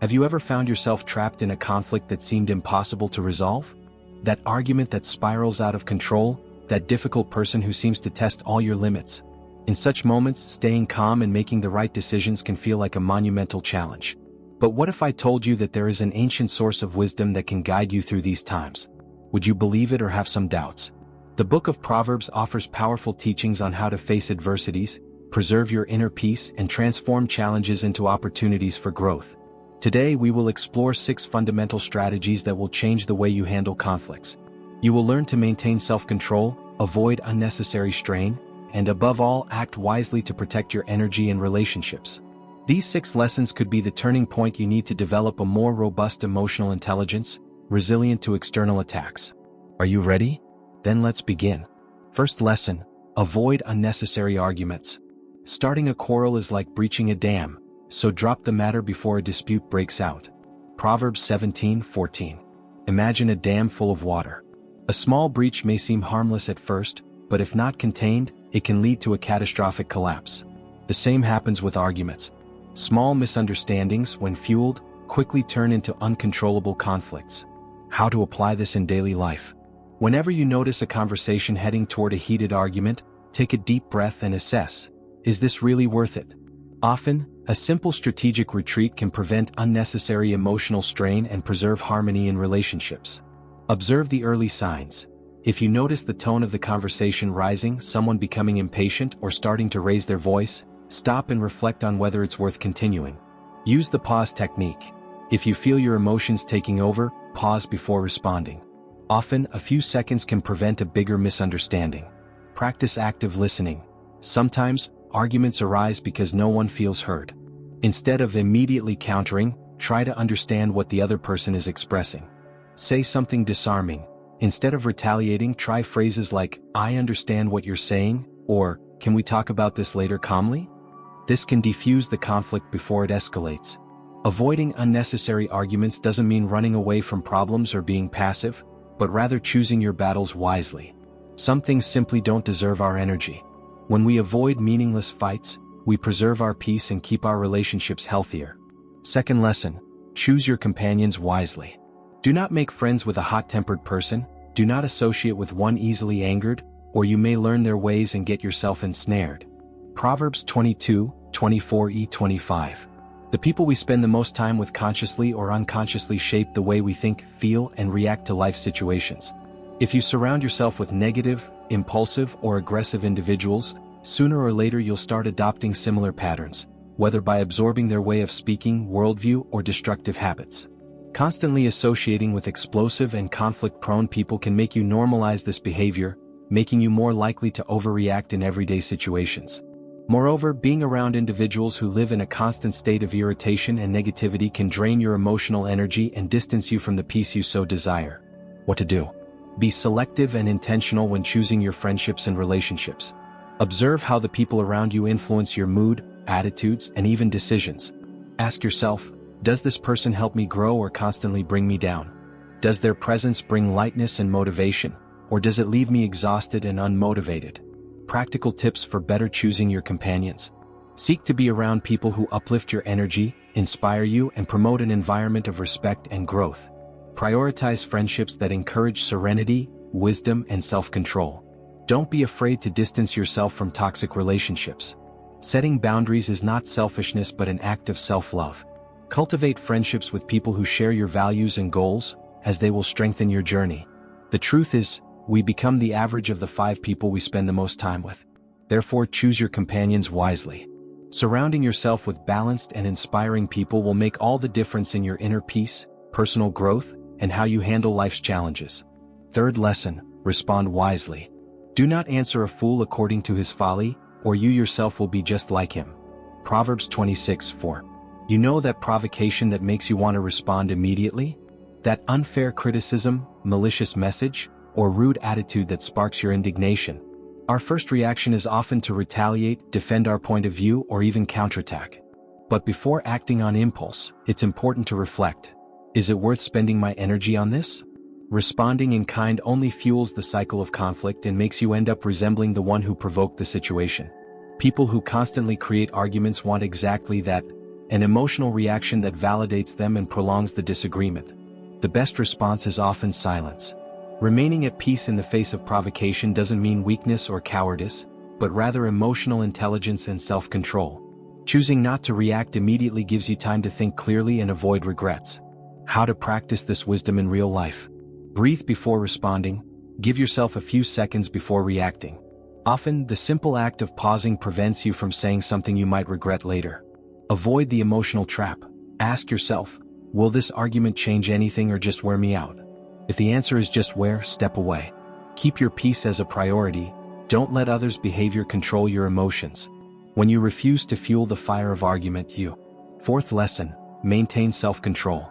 Have you ever found yourself trapped in a conflict that seemed impossible to resolve? That argument that spirals out of control, that difficult person who seems to test all your limits. In such moments, staying calm and making the right decisions can feel like a monumental challenge. But what if I told you that there is an ancient source of wisdom that can guide you through these times? Would you believe it or have some doubts? The book of Proverbs offers powerful teachings on how to face adversities, preserve your inner peace, and transform challenges into opportunities for growth. Today we will explore 6 fundamental strategies that will change the way you handle conflicts. You will learn to maintain self-control, avoid unnecessary strain, and above all, act wisely to protect your energy and relationships. These 6 lessons could be the turning point you need to develop a more robust emotional intelligence, resilient to external attacks. Are you ready? Then let's begin. First lesson: avoid unnecessary arguments. Starting a quarrel is like breaching a dam, so drop the matter before a dispute breaks out. Proverbs 17:14. Imagine a dam full of water. A small breach may seem harmless at first, but if not contained, it can lead to a catastrophic collapse. The same happens with arguments. Small misunderstandings, when fueled, quickly turn into uncontrollable conflicts. How to apply this in daily life? Whenever you notice a conversation heading toward a heated argument, take a deep breath and assess, is this really worth it? Often, a simple strategic retreat can prevent unnecessary emotional strain and preserve harmony in relationships. Observe the early signs. If you notice the tone of the conversation rising, someone becoming impatient or starting to raise their voice, stop and reflect on whether it's worth continuing. Use the pause technique. If you feel your emotions taking over, pause before responding. Often, a few seconds can prevent a bigger misunderstanding. Practice active listening. Sometimes, arguments arise because no one feels heard. Instead of immediately countering, try to understand what the other person is expressing. Say something disarming. Instead of retaliating, try phrases like, "I understand what you're saying," or, "Can we talk about this later calmly?" This can defuse the conflict before it escalates. Avoiding unnecessary arguments doesn't mean running away from problems or being passive, but rather choosing your battles wisely. Some things simply don't deserve our energy. When we avoid meaningless fights, we preserve our peace and keep our relationships healthier. Second lesson: choose your companions wisely. Do not make friends with a hot-tempered person, do not associate with one easily angered, or you may learn their ways and get yourself ensnared. Proverbs 22:24-25. The people we spend the most time with consciously or unconsciously shape the way we think, feel, and react to life situations. If you surround yourself with negative, impulsive, or aggressive individuals, sooner or later you'll start adopting similar patterns, whether by absorbing their way of speaking, worldview, or destructive habits. Constantly associating with explosive and conflict-prone people can make you normalize this behavior, making you more likely to overreact in everyday situations. Moreover, being around individuals who live in a constant state of irritation and negativity can drain your emotional energy and distance you from the peace you so desire. What to do? Be selective and intentional when choosing your friendships and relationships. Observe how the people around you influence your mood, attitudes, and even decisions. Ask yourself, does this person help me grow or constantly bring me down? Does their presence bring lightness and motivation, or does it leave me exhausted and unmotivated? Practical tips for better choosing your companions. Seek to be around people who uplift your energy, inspire you, and promote an environment of respect and growth. Prioritize friendships that encourage serenity, wisdom, and self-control. Don't be afraid to distance yourself from toxic relationships. Setting boundaries is not selfishness but an act of self-love. Cultivate friendships with people who share your values and goals, as they will strengthen your journey. The truth is, we become the average of the 5 people we spend the most time with. Therefore, choose your companions wisely. Surrounding yourself with balanced and inspiring people will make all the difference in your inner peace, personal growth, and how you handle life's challenges. Third lesson: respond wisely. Do not answer a fool according to his folly, or you yourself will be just like him. Proverbs 26:4. You know that provocation that makes you want to respond immediately? That unfair criticism, malicious message, or rude attitude that sparks your indignation. Our first reaction is often to retaliate, defend our point of view, or even counterattack. But before acting on impulse, it's important to reflect. Is it worth spending my energy on this? Responding in kind only fuels the cycle of conflict and makes you end up resembling the one who provoked the situation. People who constantly create arguments want exactly that, an emotional reaction that validates them and prolongs the disagreement. The best response is often silence. Remaining at peace in the face of provocation doesn't mean weakness or cowardice, but rather emotional intelligence and self-control. Choosing not to react immediately gives you time to think clearly and avoid regrets. How to practice this wisdom in real life? Breathe before responding. Give yourself a few seconds before reacting. Often, the simple act of pausing prevents you from saying something you might regret later. Avoid the emotional trap. Ask yourself, will this argument change anything or just wear me out? If the answer is just wear, step away. Keep your peace as a priority. Don't let others' behavior control your emotions. When you refuse to fuel the fire of argument, you. Fourth lesson, maintain self-control.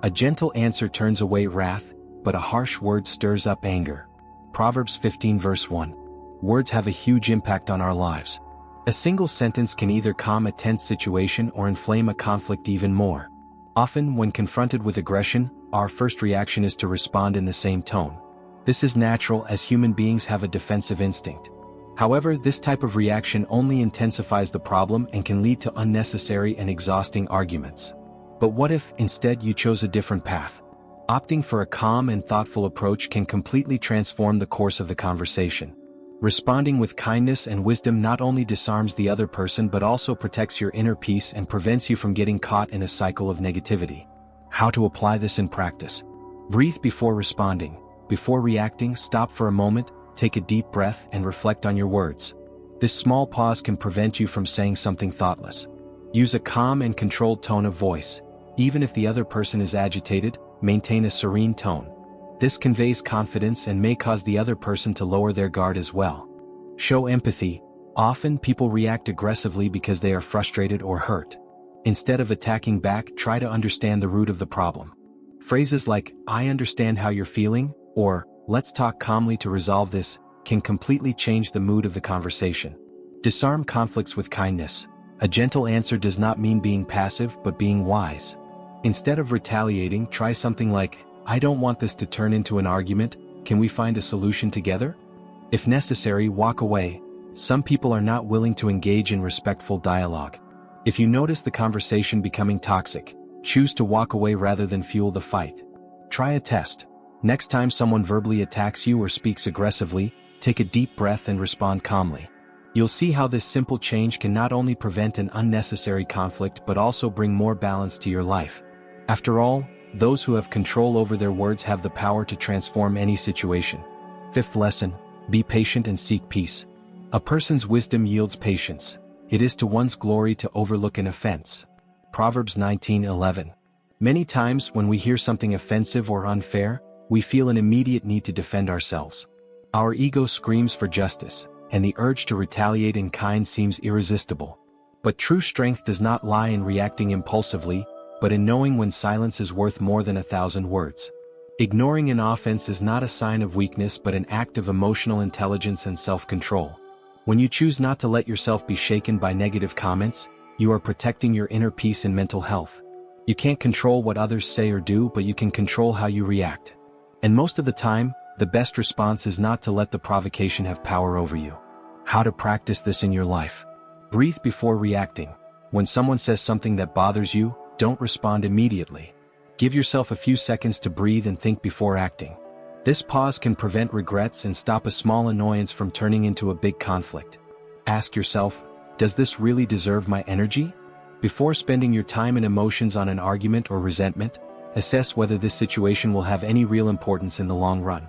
A gentle answer turns away wrath, but a harsh word stirs up anger. Proverbs 15 verse 1. Words have a huge impact on our lives. A single sentence can either calm a tense situation or inflame a conflict even more. Often, when confronted with aggression, our first reaction is to respond in the same tone. This is natural as human beings have a defensive instinct. However, this type of reaction only intensifies the problem and can lead to unnecessary and exhausting arguments. But what if, instead, you chose a different path? Opting for a calm and thoughtful approach can completely transform the course of the conversation. Responding with kindness and wisdom not only disarms the other person but also protects your inner peace and prevents you from getting caught in a cycle of negativity. How to apply this in practice? Breathe before responding. Before reacting, stop for a moment, take a deep breath, and reflect on your words. This small pause can prevent you from saying something thoughtless. Use a calm and controlled tone of voice. Even if the other person is agitated, maintain a serene tone. This conveys confidence and may cause the other person to lower their guard as well. Show empathy. Often people react aggressively because they are frustrated or hurt. Instead of attacking back, try to understand the root of the problem. Phrases like, "I understand how you're feeling," or "let's talk calmly to resolve this," can completely change the mood of the conversation. Disarm conflicts with kindness. A gentle answer does not mean being passive but being wise. Instead of retaliating, try something like, "I don't want this to turn into an argument, can we find a solution together?" If necessary, walk away. Some people are not willing to engage in respectful dialogue. If you notice the conversation becoming toxic, choose to walk away rather than fuel the fight. Try a test. Next time someone verbally attacks you or speaks aggressively, take a deep breath and respond calmly. You'll see how this simple change can not only prevent an unnecessary conflict but also bring more balance to your life. After all, those who have control over their words have the power to transform any situation. Fifth lesson, be patient and seek peace. A person's wisdom yields patience. It is to one's glory to overlook an offense. Proverbs 19:11. Many times when we hear something offensive or unfair, we feel an immediate need to defend ourselves. Our ego screams for justice, and the urge to retaliate in kind seems irresistible. But true strength does not lie in reacting impulsively, but in knowing when silence is worth more than 1,000 words. Ignoring an offense is not a sign of weakness but an act of emotional intelligence and self-control. When you choose not to let yourself be shaken by negative comments, you are protecting your inner peace and mental health. You can't control what others say or do, but you can control how you react. And most of the time, the best response is not to let the provocation have power over you. How to practice this in your life? Breathe before reacting. When someone says something that bothers you, don't respond immediately. Give yourself a few seconds to breathe and think before acting. This pause can prevent regrets and stop a small annoyance from turning into a big conflict. Ask yourself, does this really deserve my energy? Before spending your time and emotions on an argument or resentment, assess whether this situation will have any real importance in the long run.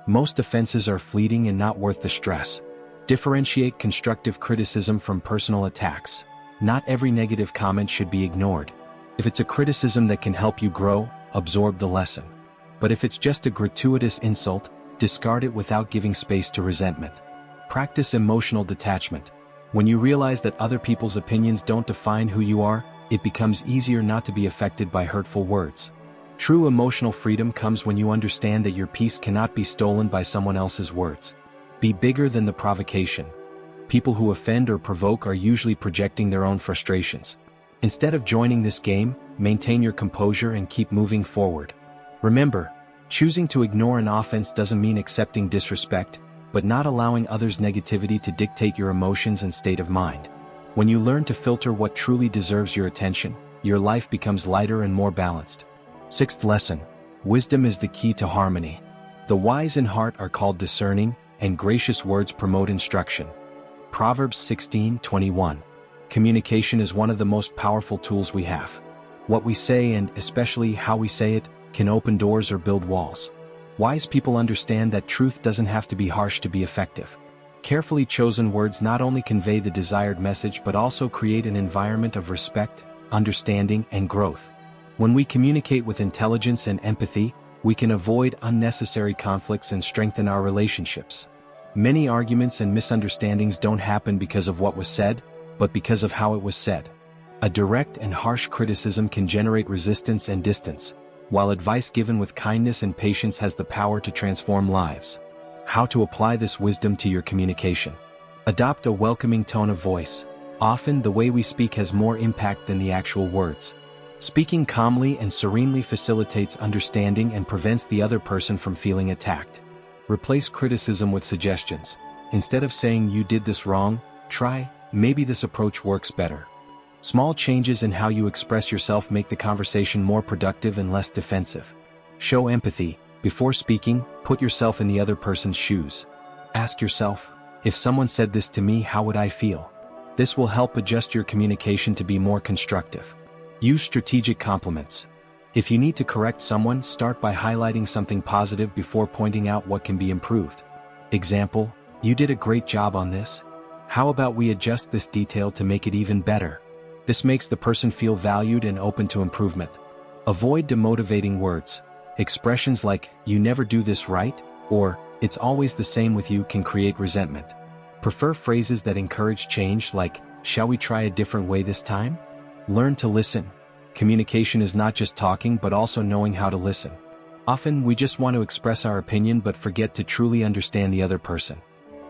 Most offenses are fleeting and not worth the stress. Differentiate constructive criticism from personal attacks. Not every negative comment should be ignored. If it's a criticism that can help you grow, absorb the lesson. But if it's just a gratuitous insult, discard it without giving space to resentment. Practice emotional detachment. When you realize that other people's opinions don't define who you are, it becomes easier not to be affected by hurtful words. True emotional freedom comes when you understand that your peace cannot be stolen by someone else's words. Be bigger than the provocation. People who offend or provoke are usually projecting their own frustrations. Instead of joining this game, maintain your composure and keep moving forward. Remember, choosing to ignore an offense doesn't mean accepting disrespect, but not allowing others' negativity to dictate your emotions and state of mind. When you learn to filter what truly deserves your attention, your life becomes lighter and more balanced. Sixth lesson: wisdom is the key to harmony. The wise in heart are called discerning, and gracious words promote instruction. Proverbs 16:21. Communication is one of the most powerful tools we have. What we say, and especially how we say it, can open doors or build walls. Wise people understand that truth doesn't have to be harsh to be effective. Carefully chosen words not only convey the desired message but also create an environment of respect, understanding, and growth. When we communicate with intelligence and empathy, we can avoid unnecessary conflicts and strengthen our relationships. Many arguments and misunderstandings don't happen because of what was said, but because of how it was said. A direct and harsh criticism can generate resistance and distance, while advice given with kindness and patience has the power to transform lives. How to apply this wisdom to your communication. Adopt a welcoming tone of voice. Often the way we speak has more impact than the actual words. Speaking calmly and serenely facilitates understanding and prevents the other person from feeling attacked. Replace criticism with suggestions. Instead of saying "you did this wrong," try "maybe this approach works better." Small changes in how you express yourself make the conversation more productive and less defensive. Show empathy. Before speaking, put yourself in the other person's shoes. Ask yourself, if someone said this to me, how would I feel? This will help adjust your communication to be more constructive. Use strategic compliments. If you need to correct someone, start by highlighting something positive before pointing out what can be improved. Example: "You did a great job on this. How about we adjust this detail to make it even better?" This makes the person feel valued and open to improvement. Avoid demotivating words. Expressions like "you never do this right," or "it's always the same with you" can create resentment. Prefer phrases that encourage change, like "shall we try a different way this time?" Learn to listen. Communication is not just talking but also knowing how to listen. Often we just want to express our opinion but forget to truly understand the other person.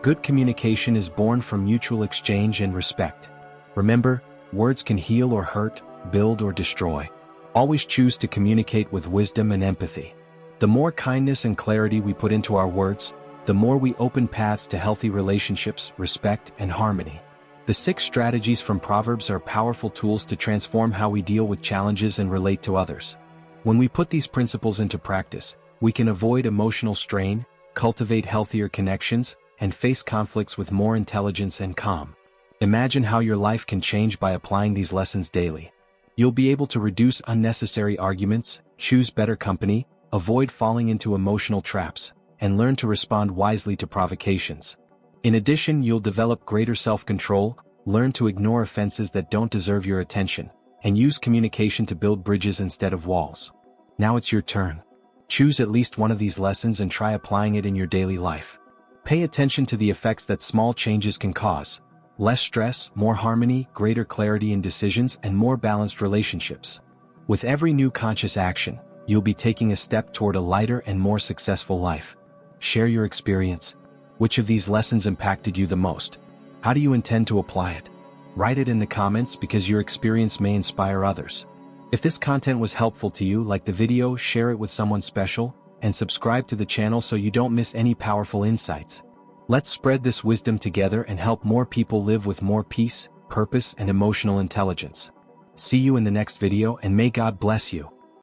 Good communication is born from mutual exchange and respect. Remember, words can heal or hurt, build or destroy. Always choose to communicate with wisdom and empathy. The more kindness and clarity we put into our words, the more we open paths to healthy relationships, respect, and harmony. The 6 strategies from Proverbs are powerful tools to transform how we deal with challenges and relate to others. When we put these principles into practice, we can avoid emotional strain, cultivate healthier connections, and face conflicts with more intelligence and calm. Imagine how your life can change by applying these lessons daily. You'll be able to reduce unnecessary arguments, choose better company, avoid falling into emotional traps, and learn to respond wisely to provocations. In addition, you'll develop greater self-control, learn to ignore offenses that don't deserve your attention, and use communication to build bridges instead of walls. Now it's your turn. Choose at least one of these lessons and try applying it in your daily life. Pay attention to the effects that small changes can cause. Less stress, more harmony, greater clarity in decisions, and more balanced relationships. With every new conscious action, you'll be taking a step toward a lighter and more successful life. Share your experience. Which of these lessons impacted you the most? How do you intend to apply it? Write it in the comments because your experience may inspire others. If this content was helpful to you, like the video, share it with someone special, and subscribe to the channel so you don't miss any powerful insights. Let's spread this wisdom together and help more people live with more peace, purpose, and emotional intelligence. See you in the next video, and may God bless you.